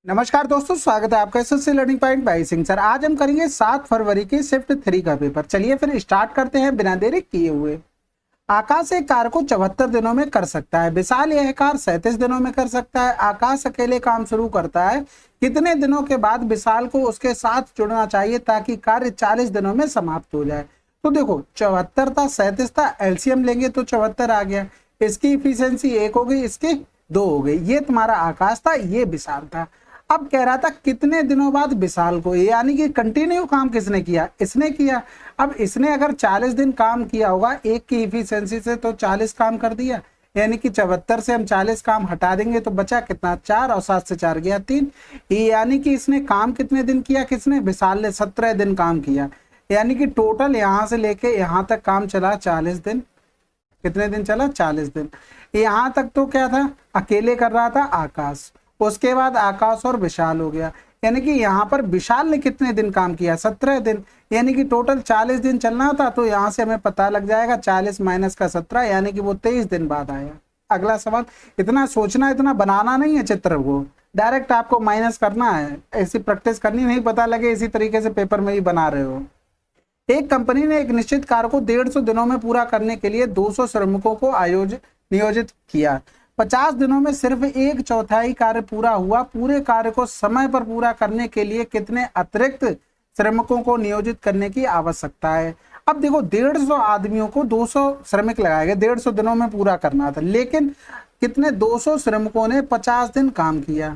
नमस्कार दोस्तों, स्वागत है आपका SSC learning point by Singh sir. आज हम करेंगे 7 फरवरी की शिफ्ट 3 का पेपर। चलिए फिर स्टार्ट करते हैं बिना देरी किए हुए। आकाश एक कार को 74 दिनों में कर सकता है। विशाल यह कार 37 दिनों में कर सकता है। आकाश अकेले काम शुरू करता है। कितने दिनों के बाद विशाल को उसके साथ जुड़ना चाहिए ताकि कार्य 40 दिनों में समाप्त हो जाए? तो देखो 74 था, 37 था, एलसीएम लेंगे तो 74 आ गया। इसकी इफिशियंसी 1 हो गई, इसकी 2 हो गई। ये तुम्हारा आकाश था, ये विशाल था। अब कह रहा था कितने दिनों बाद विशाल को, यानी कि कंटिन्यू काम किसने किया? इसने किया। अब इसने अगर 40 दिन काम किया होगा एक की इफिशियंसी से, तो 40 काम कर दिया, यानी कि 74 से हम 40 काम हटा देंगे तो बचा कितना? 4, और 7 से 4 गया 3। यानी कि इसने काम कितने दिन किया? किसने? विशाल ने 17 दिन काम किया। यानी कि टोटल यहां से लेके यहां तक काम चला 40 दिन। कितने दिन चला? 40 दिन। यहां तक तो क्या था? अकेले कर रहा था आकाश। उसके बाद आकाश और विशाल हो गया, यानी कि यहाँ पर विशाल ने कितने दिन काम किया? 17 दिन। यानी कि टोटल 40 दिन चलना था, तो यहाँ से हमें पता लग जाएगा 40 माइनस का 17, यानी कि वो 23 दिन बाद आया। अगला सवाल। इतना सोचना, इतना बनाना नहीं है चित्र को, डायरेक्ट आपको माइनस करना है। ऐसी प्रैक्टिस करनी, नहीं पता लगे इसी तरीके से पेपर में ही बना रहे हो। एक कंपनी ने एक निश्चित कार्य को 150 दिनों में पूरा करने के लिए 200 श्रमिकों को नियोजित किया। 50 दिनों में सिर्फ 1/4 कार्य पूरा हुआ। पूरे कार्य को समय पर पूरा करने के लिए कितने अतिरिक्त श्रमिकों को नियोजित करने की आवश्यकता है? अब देखो 150 आदमियों को 200 श्रमिक लगाए गए, 150 दिनों में पूरा करना था, लेकिन कितने? 200 श्रमिकों ने 50 दिन काम किया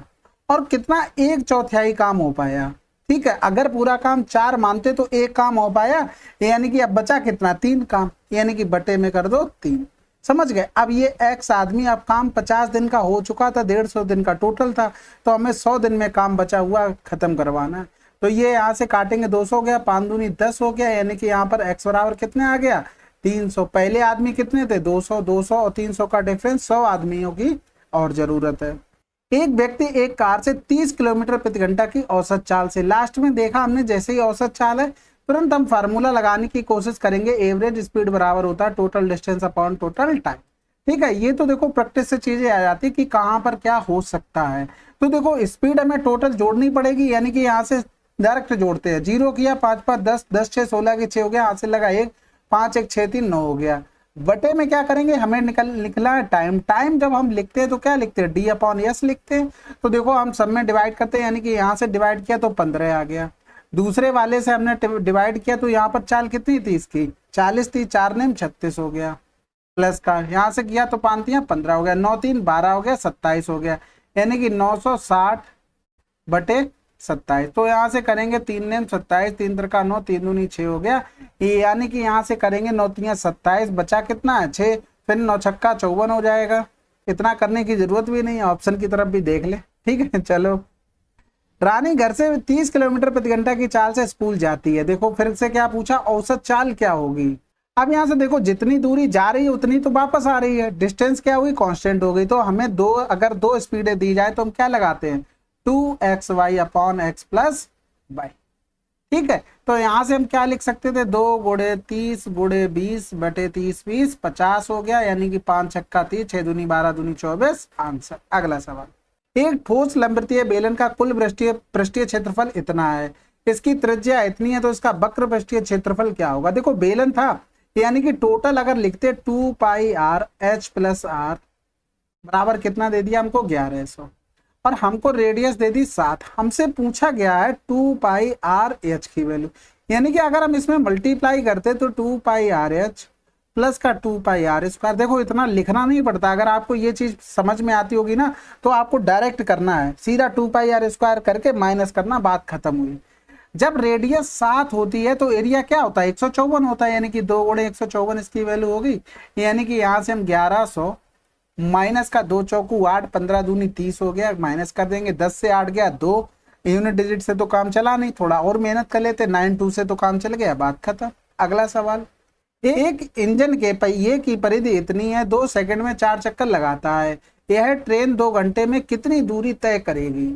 और कितना? 1/4 काम हो पाया। ठीक है, अगर पूरा काम 4 मानते तो 1 काम हो पाया, यानी कि अब बचा कितना? 3 काम, यानी कि बटे में कर दो 3। समझ गए? अब ये एक्स आदमी, अब काम 50 दिन का हो चुका था, 150 दिन का टोटल था, तो हमें 100 दिन में काम बचा हुआ खत्म करवाना है। तो ये यहाँ से काटेंगे, 200 हो गया, 5 दूनी 10 हो गया, यानी कि यहाँ पर एक्स बराबर कितने आ गया? 300। पहले आदमी कितने थे? 200। 200 और 300 का डिफरेंस, 100 आदमियों की और जरूरत है। एक व्यक्ति एक कार से 30 किलोमीटर प्रति घंटा की औसत चाल से, लास्ट में देखा हमने जैसे ही औसत चाल है तुरंत हम फार्मूला लगाने की कोशिश करेंगे। एवरेज स्पीड बराबर होता है total distance upon total time. ठीक है, ये तो देखो प्रैक्टिस से चीजें आ जाती कि कहां पर क्या हो सकता है। तो देखो स्पीड हमें टोटल जोड़नी पड़ेगी, यानी कि यहाँ से डायरेक्ट जोड़ते हैं। 0 किया, 5 5 10, 10 6 16 के 6 हो गया, हाथ से लगा 1, 5 1 6 3 9 हो गया। बटे में क्या करेंगे? हमें निकला है टाइम। टाइम जब हम लिखते हैं तो क्या लिखते हैं? D/S लिखते हैं। तो देखो हम सब में डिवाइड करते हैं, यानी कि यहाँ से डिवाइड किया तो 15 आ गया। दूसरे वाले से हमने डिवाइड किया तो यहाँ पर चाल कितनी थी? इसकी 40 थी, 4 ने 36 हो गया। प्लस का यहाँ से किया तो 5 3 15 हो गया, 9 3 12 हो गया, 27 हो गया, यानी कि 960 बटे 27। तो यहाँ से करेंगे 3 ने 27, 3 3 9, 3 दूनी 6 हो गया, यानी कि यहाँ से करेंगे 9 3 27, बचा कितना है? 6। फिर 9 छक्का 54 हो जाएगा। इतना करने की जरूरत भी नहीं है, ऑप्शन की तरफ भी देख ले। ठीक है, चलो। रानी घर से 30 किलोमीटर प्रति घंटा की चाल से स्कूल जाती है। देखो फिर से क्या पूछा? औसत चाल क्या होगी? अब यहाँ से देखो जितनी दूरी जा रही है उतनी तो वापस आ रही है। डिस्टेंस क्या हुई? कांस्टेंट हो गई। तो हमें अगर दो स्पीडें दी जाए तो हम क्या लगाते हैं? 2xy upon x plus y। ठीक है, तो यहाँ से हम क्या लिख सकते थे? 2 गुणे 30 गुणे 20 बटे 30 20, 50 हो गया, यानी कि 5 छक्का 30, 6 दूनी 12 दूनी 24। आंसर। अगला सवाल। एक ठोस लंबवृत्तीय बेलन का कुल पृष्ठीय क्षेत्रफल इतना है, इसकी त्रिज्या इतनी है, तो इसका वक्र पृष्ठीय क्षेत्रफल क्या होगा? देखो बेलन था, यानी कि टोटल अगर लिखते 2 पाई r h प्लस r बराबर कितना दे दिया हमको? 1100, और हमको रेडियस दे दी 7। हमसे पूछा गया है 2 पाई r h की वैल्यू, यानी कि अगर हम इसमें मल्टीप्लाई करते तो 2 पाई r h प्लस का 2 पाई r स्क्वायर। देखो इतना लिखना नहीं पड़ता, अगर आपको ये चीज समझ में आती होगी ना तो आपको डायरेक्ट करना है, सीधा 2 पाई r स्क्वायर करके माइनस करना, बात खत्म हुई। जब रेडियस 7 होती है तो एरिया क्या होता है? 154 होता है, यानी कि 2 गुणे 154 इसकी वैल्यू होगी, यानी कि यहाँ से हम 1100 माइनस का 2 चौकू 8, 15 दूनी 30 हो गया, माइनस कर देंगे। 10 से 8 गया 2, यूनिट डिजिट से तो काम चला नहीं, थोड़ा और मेहनत कर लेते, 9 2 से तो काम चल गया, बात खत्म। अगला सवाल। एक इंजन के पहिए की परिधि इतनी है, 2 सेकंड में 4 चक्कर लगाता है, यह ट्रेन 2 घंटे में कितनी दूरी तय करेगी?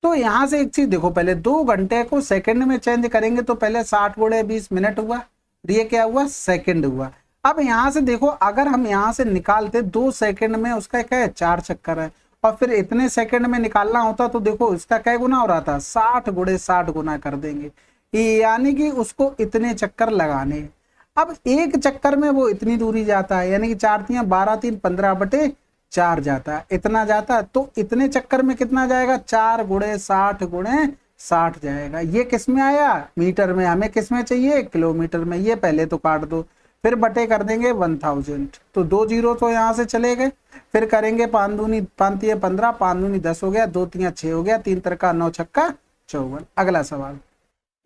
तो यहाँ से एक चीज देखो, पहले 2 घंटे को सेकंड में चेंज करेंगे तो पहले 60 गुणे 20 मिनट हुआ, ये क्या हुआ? सेकंड हुआ। अब यहाँ से देखो अगर हम यहाँ से निकालते 2 सेकंड में उसका क्या है? 4 चक्कर है, और फिर इतने सेकंड में निकालना होता तो देखो इसका क्या गुना हो रहा था, 60 गुणे 60 गुना कर देंगे, यानी कि उसको इतने चक्कर लगाने। अब एक चक्कर में वो इतनी दूरी जाता है, यानी कि 4 तियां 12 3 15/4 जाता है, इतना जाता है। तो इतने चक्कर में कितना जाएगा, 4 गुणे 60 गुणे 60 जाएगा। ये किस में आया, मीटर में। हमें किस में चाहिए, किलोमीटर में। ये पहले तो काट दो, फिर बटे कर देंगे 1000। तो 2 जीरो तो यहाँ से चले गए। फिर करेंगे 5 दूनी 5 तियां 15, 5 दूनी 10 हो गया, 2 तियां 6 हो गया, 3 तिरका 9 छक्का 54। अगला सवाल,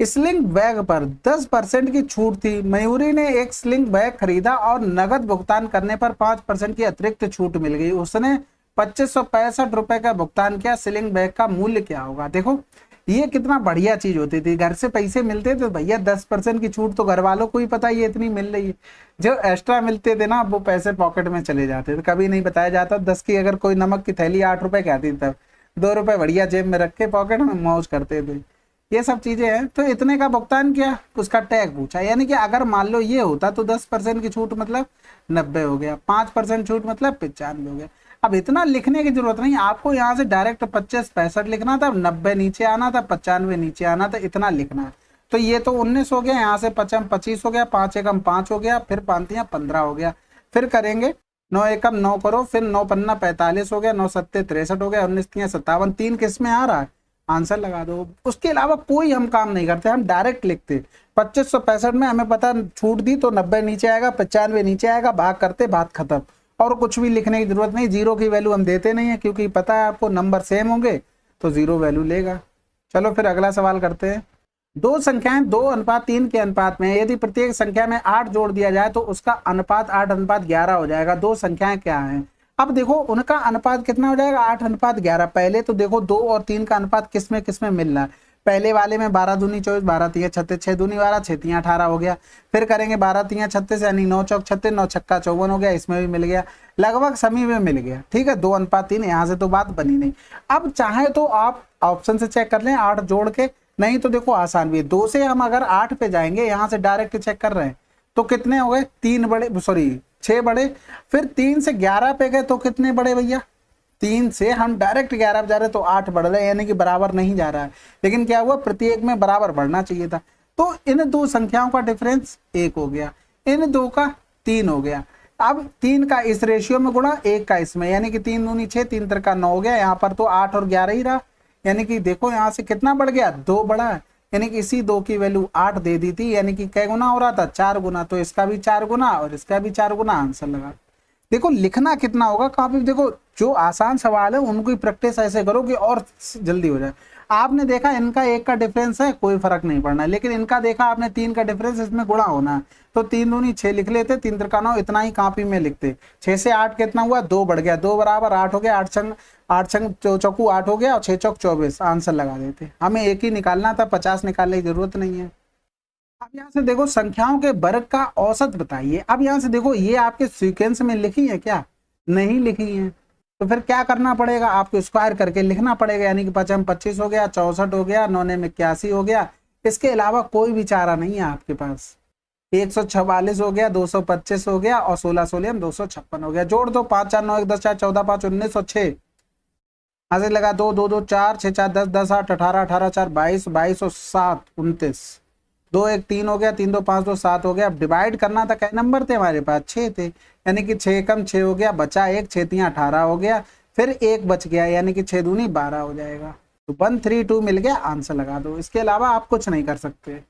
स्लिंग बैग पर 10% की छूट थी। मयूरी ने एक स्लिंग बैग खरीदा और नगद भुगतान करने पर 5% की अतिरिक्त छूट मिल गई। उसने 2565 रुपए का भुगतान किया। स्लिंग बैग का मूल्य क्या होगा। देखो ये कितना बढ़िया चीज होती थी, घर से पैसे मिलते थे तो भैया 10% की छूट तो घर वालों को ही पता ये इतनी मिल रही है। जो एक्स्ट्रा मिलते थे ना वो पैसे पॉकेट में चले जाते थे, कभी नहीं बताया जाता। 10 की अगर कोई नमक की थैली 8 रुपए की आती तब 2 रुपए बढ़िया जेब में रख के पॉकेट में मौज करते थे। ये सब चीजें हैं। तो इतने का भुगतान किया, उसका टैग पूछा, यानी कि अगर मान लो ये होता तो 10% की छूट मतलब 90 हो गया, 5% छूट मतलब 95 हो गया। अब इतना लिखने की जरूरत नहीं, आपको यहाँ से डायरेक्ट 25 65 लिखना था, 90 नीचे आना था, 95 नीचे आना था, इतना लिखना है। तो ये तो 19 हो गया, यहाँ से 25 हो गया, 5 एकम 5 हो गया, फिर 5 तियां 15 हो गया। फिर करेंगे 9 एकम 9 करो, फिर 9 पन्ना 45 हो गया, 9 सत्ते 63 हो गया, 19 तियां 57। 3 किस में आ रहा है, आंसर लगा दो। उसके अलावा कोई हम काम नहीं करते, हम डायरेक्ट लिखते। 2565 में हमें पता छूट दी तो 90 नीचे आएगा, 95 नीचे आएगा, भाग करते, बात खत्म। और कुछ भी लिखने की जरूरत नहीं। जीरो की वैल्यू हम देते नहीं है क्योंकि पता है आपको नंबर सेम होंगे तो जीरो वैल्यू लेगा। चलो फिर अगला सवाल करते हैं। दो संख्याएं 2:3 के अनुपात में, यदि प्रत्येक संख्या में 8 जोड़ दिया जाए तो उसका अनुपात 8:11 हो जाएगा। दो संख्याएं क्या हैं। अब देखो उनका अनुपात कितना हो जाएगा, 8:11। पहले तो देखो 2 और 3 का अनुपात किस में मिल रहा है। पहले वाले में 12 दूनी 24, 12 तियां 36, 6 दूनी 12, 6 तियां 18 हो गया। फिर करेंगे 12 तियां 36 यानी 9 चौक 36, 9 छक्का 54 हो गया। इसमें भी मिल गया, लगभग सभी में मिल गया। ठीक है, 2:3, यहाँ से तो बात बनी नहीं। अब चाहे तो आप ऑप्शन से चेक कर लें 8 जोड़ के, नहीं तो देखो आसान भी है। 2 से हम अगर 8 पे जाएंगे, यहाँ से डायरेक्ट चेक कर रहे हैं तो कितने हो गए, 3 बड़े, सॉरी 6 बड़े। फिर 3 से 11 पे गए तो कितने बड़े भैया, 3 से हम डायरेक्ट 11 पे जा रहे तो 8 बढ़ रहे हैं, यानी कि बराबर नहीं जा रहा है। लेकिन क्या हुआ, प्रत्येक में बराबर बढ़ना चाहिए था। तो इन दो संख्याओं का डिफरेंस 1 हो गया, इन दो का 3 हो गया। अब 3 का इस रेशियो में गुणा, 1 का इसमें, यानी कि 3 दूनी 6, 3 तिरका 9 हो गया। यहाँ पर तो 8 और 11 ही रहा, यानी कि देखो यहाँ से कितना बढ़ गया, 2 बढ़ा, यानी कि इसी 2 की वैल्यू 8 दे दी थी, यानी कि कै गुना हो रहा था, 4 गुना। तो इसका भी 4 गुना और इसका भी 4 गुना, आंसर लगा। देखो लिखना कितना होगा काफी, देखो जो आसान सवाल है उनको प्रैक्टिस ऐसे करो कि और जल्दी हो जाए। आपने देखा इनका 1 का डिफरेंस है, कोई फर्क नहीं पड़ना, लेकिन इनका देखा आपने 3 का डिफरेंस, इसमें गुणा होना है। तो 3 दूनी 6 लिख लेते, 3 तिरका 9, इतना ही कॉपी में लिखते। 6 से 8 कितना हुआ, 2 बढ़ गया, 2 बराबर 8 हो गया, 8 छंग चौकू 8 हो गया और 6 चौक 24, आंसर लगा देते। हमें एक ही निकालना था, 50 निकालने की जरूरत नहीं है। अब यहाँ से देखो संख्याओं के वर्ग का औसत बताइए। अब यहाँ से देखो ये आपके सीक्वेंस में लिखी है क्या, नहीं लिखी है, तो फिर क्या करना पड़ेगा, आपको स्क्वायर करके लिखना पड़ेगा। यानी कि 5 25 हो गया, 64 हो गया, 9 81 हो गया। इसके अलावा कोई भी चारा नहीं है आपके पास। 144 हो गया, 225 हो गया और 16 16 256 हो गया। जोड़ दो, 5 4 9 1 10 4 14 5 19 और 6 आगे लगा 2 2 2 4 6 4 10 10 8 18 18 4 22 22 और 7 29, 2 1 3 हो गया, 3 2 5 2 7 हो गया। अब डिवाइड करना था, क्या नंबर थे हमारे पास, 6 थे, यानी कि 6 कम 6 हो गया, बचा 1, 6 तियां 18 हो गया, फिर 1 बच गया, यानी कि 6 दूनी 12 हो जाएगा। तो 132 मिल गया, आंसर लगा दो। इसके अलावा आप कुछ नहीं कर सकते।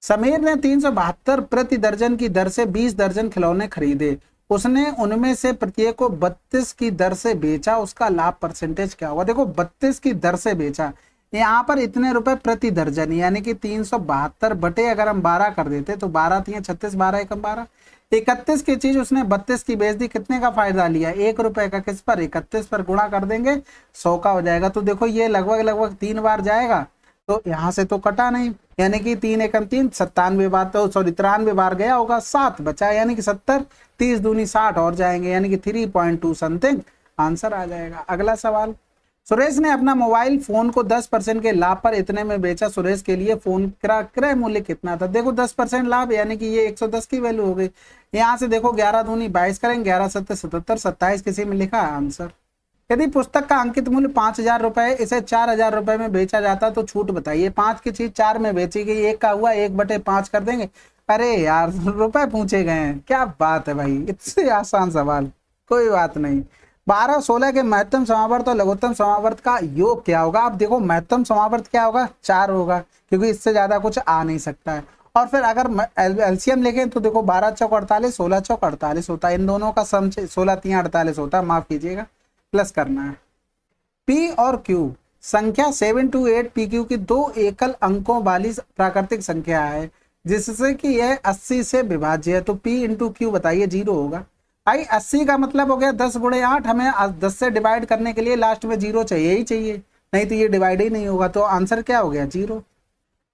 समीर ने 372 प्रति दर्जन की दर से 20 दर्जन खिलौने खरीदे। उसने उनमें से प्रत्येक को 32 की दर से बेचा, उसका लाभ परसेंटेज क्या होगा। देखो 32 की दर से बेचा, यहाँ पर इतने रुपए प्रति दर्जन, यानी कि 372 बटे अगर हम 12 कर देते तो 12 तियां 36, 12 एकम 12, 31 की चीज उसने 32 की बेच दी। कितने का फायदा लिया, 1 रुपए का। किस पर, 31 पर, गुणा कर देंगे 100 का हो जाएगा। तो देखो ये लगभग 3 बार जाएगा, तो यहाँ से तो कटा नहीं, यानी कि 3 एकम 3, 97 बार, तो सॉरी 93 बार गया होगा, 7 बचा, यानी कि 70, 30 दूनी 60 और जाएंगे, यानी कि 3.2 समथिंग, आंसर आ जाएगा। अगला सवाल, सुरेश ने अपना मोबाइल फोन को 10% के लाभ पर इतने में बेचा। सुरेश के लिए फोन क्रय मूल्य कितना था। देखो 10% लाभ, यानी कि ये 110 की वैल्यू हो गई। यहाँ से देखो 11 दूनी 22 करेंगे, 11 7 77, 27 किसी में लिखा है आंसर। यदि पुस्तक का अंकित मूल्य 5,000 रुपए है, इसे 4,000 रुपए में बेचा जाता तो छूट बताइए। 5 की चीज 4 में बेची गई, 1 का हुआ 1/5 कर देंगे। अरे यार रुपए पूछे गए हैं, क्या बात है भाई, इतने आसान सवाल। कोई बात नहीं। 12 16 के महत्तम समावर्त और लघुत्तम समावर्त का योग क्या होगा? अब देखो महत्तम समावर्त क्या होगा? 4 होगा, क्योंकि इससे ज्यादा कुछ आ नहीं सकता है। और फिर अगर एलसीएम लेंगे तो देखो 12 चौक 48, 16 चौक 48 होता है। इन दोनों का सम 16 3 48 होता है, माफ कीजिएगा, प्लस करना है। पी और क्यू संख्या 7 to 8 पी क्यू की 2 एकल अंकों वाली प्राकृतिक संख्या है, जिससे कि यह 80 से विभाज्य है। तो P इंटू क्यू बताइए, 0 होगा। भाई 80 का मतलब हो गया 10 गुणे 8, हमें 10 से डिवाइड करने के लिए लास्ट में 0 चाहिए ही चाहिए, नहीं तो ये डिवाइड ही नहीं होगा। तो आंसर क्या हो गया? 0।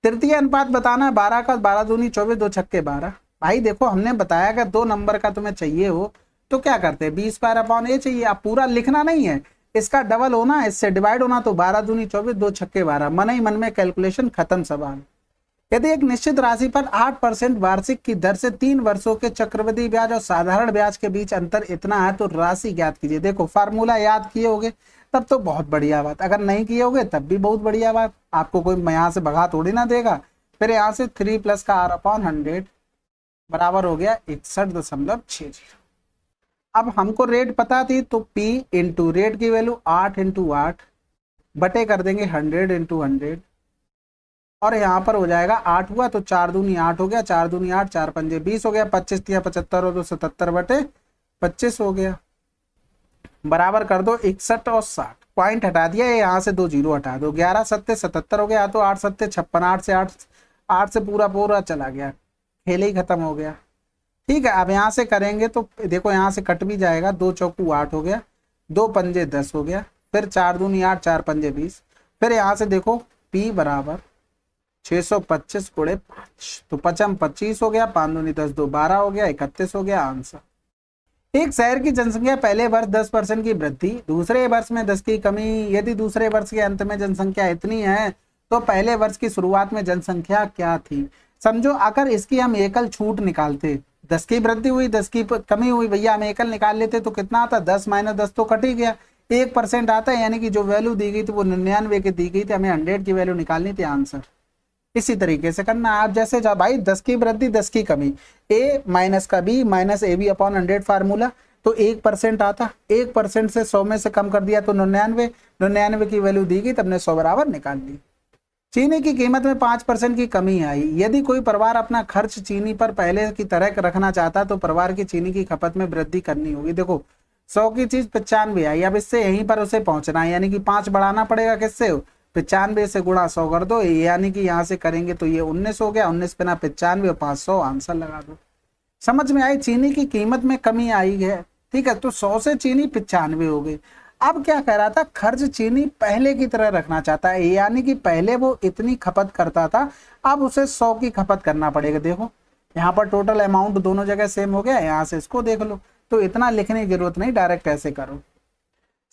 तृतीय अनुपात बताना है 12 का, 12 दूनी 24, 2 छक्के 12। भाई देखो हमने बताया कि 2 नंबर का तुम्हें चाहिए हो तो क्या करते हैं, b² चाहिए। आप पूरा लिखना नहीं है, इसका डबल होना, इससे डिवाइड होना। तो 12 दूनी 24, 2 छक्के 12, मन ही मन में कैलकुलेशन खत्म सवाल। यदि एक निश्चित राशि पर 8% वार्षिक की दर से 3 वर्षों के चक्रवृद्धि ब्याज और साधारण ब्याज के बीच अंतर इतना है तो राशि ज्ञात कीजिए। देखो फार्मूला याद किए होगे तब तो बहुत बढ़िया बात, अगर नहीं किए होगे तब भी बहुत बढ़िया बात, आपको कोई यहाँ से भगा थोड़ी ना देगा। फिर यहाँ से 3 प्लस का r/100 बराबर हो गया 61.60। अब हमको रेट पता थी तो P इंटू रेट की वैल्यू 8 इंटू 8 बटे कर देंगे 100 इंटू 100, और यहाँ पर हो जाएगा 8 हुआ तो 4 दूनी 8 हो गया, 4 दूनी 8, 4 पंजे 20 हो गया, 25 तिया 75 हो तो 77 बटे 25 हो गया। बराबर कर दो 61 और 60, पॉइंट हटा दिया, यहाँ से 2 जीरो हटा दो, 11 सत्ते 77 हो गया, तो 8 सत्ते 56, 8 से पूरा पूरा चला गया, खेल ही खत्म हो गया। ठीक है, अब यहाँ से करेंगे तो देखो यहाँ से कट भी जाएगा, 2 चौकू 8 हो गया, 2 पंजे 10 हो गया, फिर 4 दूनी 8, 4 पंजे 20, फिर यहाँ से देखो P बराबर 625 गुणे 5, तो 55 25 हो गया, 5 दूनी 10, 2 12 हो गया, 31 हो गया आंसर। एक शहर की जनसंख्या पहले वर्ष 10% की वृद्धि, दूसरे वर्ष में 10 की कमी। यदि दूसरे वर्ष के अंत में जनसंख्या इतनी है तो पहले वर्ष की शुरुआत में जनसंख्या क्या थी? समझो अगर इसकी हम एकल छूट निकालते, 10 की वृद्धि हुई 10 की कमी हुई, भैया हम एकल निकाल लेते तो कितना आता? 10 माइनस 10 तो कट ही गया, 1% आता है, यानी कि जो वैल्यू दी गई थी वो 99 की दी गई थी, हमें 100 की वैल्यू निकालनी थी आंसर। इसी तरीके से करना आप, जैसे जा भाई 10 की वृद्धि 10 की कमी, a माइनस का b माइनस ab/100 फार्मूला, तो 1% आता, 1% से 100 में से कम कर दिया तो 99 की वैल्यू दी गई तब हमने 100 बराबर निकाल ली। चीनी की कीमत में 5% की कमी आई। यदि कोई परिवार अपना खर्च चीनी पर पहले की तरह रखना चाहता तो परिवार की चीनी की खपत में वृद्धि करनी होगी। देखो 100 की चीज 95 आई, अब इससे यहीं पर उसे पहुंचना है, यानी कि 5 बढ़ाना पड़ेगा, किससे? 95 से गुणा 100 कर दो, यानी कि यहाँ से करेंगे तो ये 19 हो गया, 19 पे ना 95 और 500, आंसर लगा दो। समझ में आई? चीनी की कीमत में कमी आई है, ठीक है, तो 100 से चीनी 95 हो गई। अब क्या कह रहा था? खर्च चीनी पहले की तरह रखना चाहता है, यानी कि पहले वो इतनी खपत करता था, अब उसे 100 की खपत करना पड़ेगा। देखो यहाँ पर टोटल अमाउंट दोनों जगह सेम हो गया, यहाँ से इसको देख लो, तो इतना लिखने की जरूरत नहीं, डायरेक्ट ऐसे करो।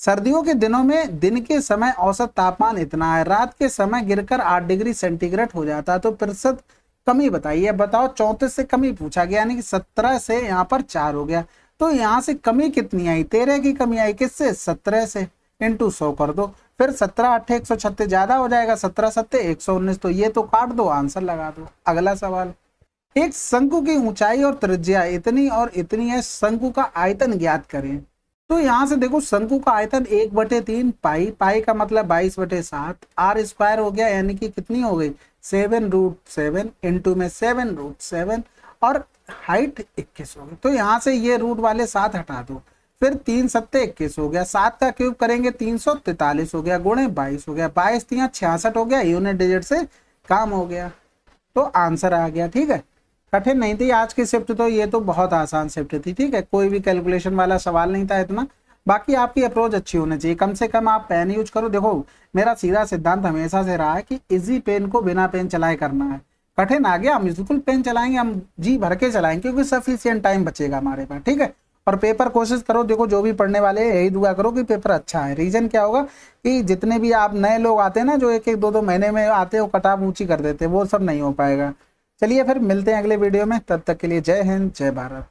सर्दियों के दिनों में दिन के समय औसत तापमान इतना है, रात के समय गिरकर 8 डिग्री सेंटीग्रेड हो जाता है, तो प्रतिशत कमी बताइए। बताओ 34 से कमी पूछा गया, यानी कि 17 से यहाँ पर 4 हो गया, तो यहाँ से कमी कितनी आई? 13 की कमी आई, किससे? 17 से, इंटू 100 कर दो, फिर 17 8 136 ज्यादा हो जाएगा, 17 7 119, तो ये तो काट दो, आंसर लगा दो। अगला सवाल, एक शंकु की ऊंचाई और त्रिज्या इतनी और इतनी है, शंकु का आयतन ज्ञात करें। तो यहाँ से देखो शंकु का आयतन 1/3 पाई, पाई का मतलब 22/7, r स्क्वायर हो गया, यानी कि कितनी हो गई? 7√7, इंटू में 7√7, और हाइट 21 हो गई। तो यहाँ से ये रूट वाले 7 हटा दो, फिर 3 सत्ते 21 हो गया, 7 का क्यूब करेंगे 343 हो गया, गुणे 22 हो गया, 22 तिया 66 हो गया, यूनिट डिजिट से काम हो गया, तो आंसर आ गया। ठीक है, कठिन नहीं थी आज की शिफ्ट, तो ये तो बहुत आसान शिफ्ट थी। ठीक है, कोई भी कैलकुलेशन वाला सवाल नहीं था इतना। बाकी आपकी अप्रोच अच्छी होनी चाहिए, कम से कम आप पेन यूज करो। देखो मेरा सीधा सिद्धांत हमेशा से रहा है कि इजी पेन को बिना पेन चलाए करना है। कठिन आ गया, हम बिल्कुल पेन चलाएंगे, हम जी भर के चलाएंगे, क्योंकि सफिशिएंट टाइम बचेगा हमारे पास। ठीक है, और पेपर कोशिश करो, देखो जो भी पढ़ने वाले यही दुआ करो कि पेपर अच्छा है। रीजन क्या होगा कि जितने भी आप नए लोग आते हैं ना, जो 1-1 2-2 महीने में आते हैं, वो कटाव ऊंची कर देते हैं, वो सब नहीं हो पाएगा। चलिए फिर मिलते हैं अगले वीडियो में, तब तक के लिए जय हिंद जय भारत।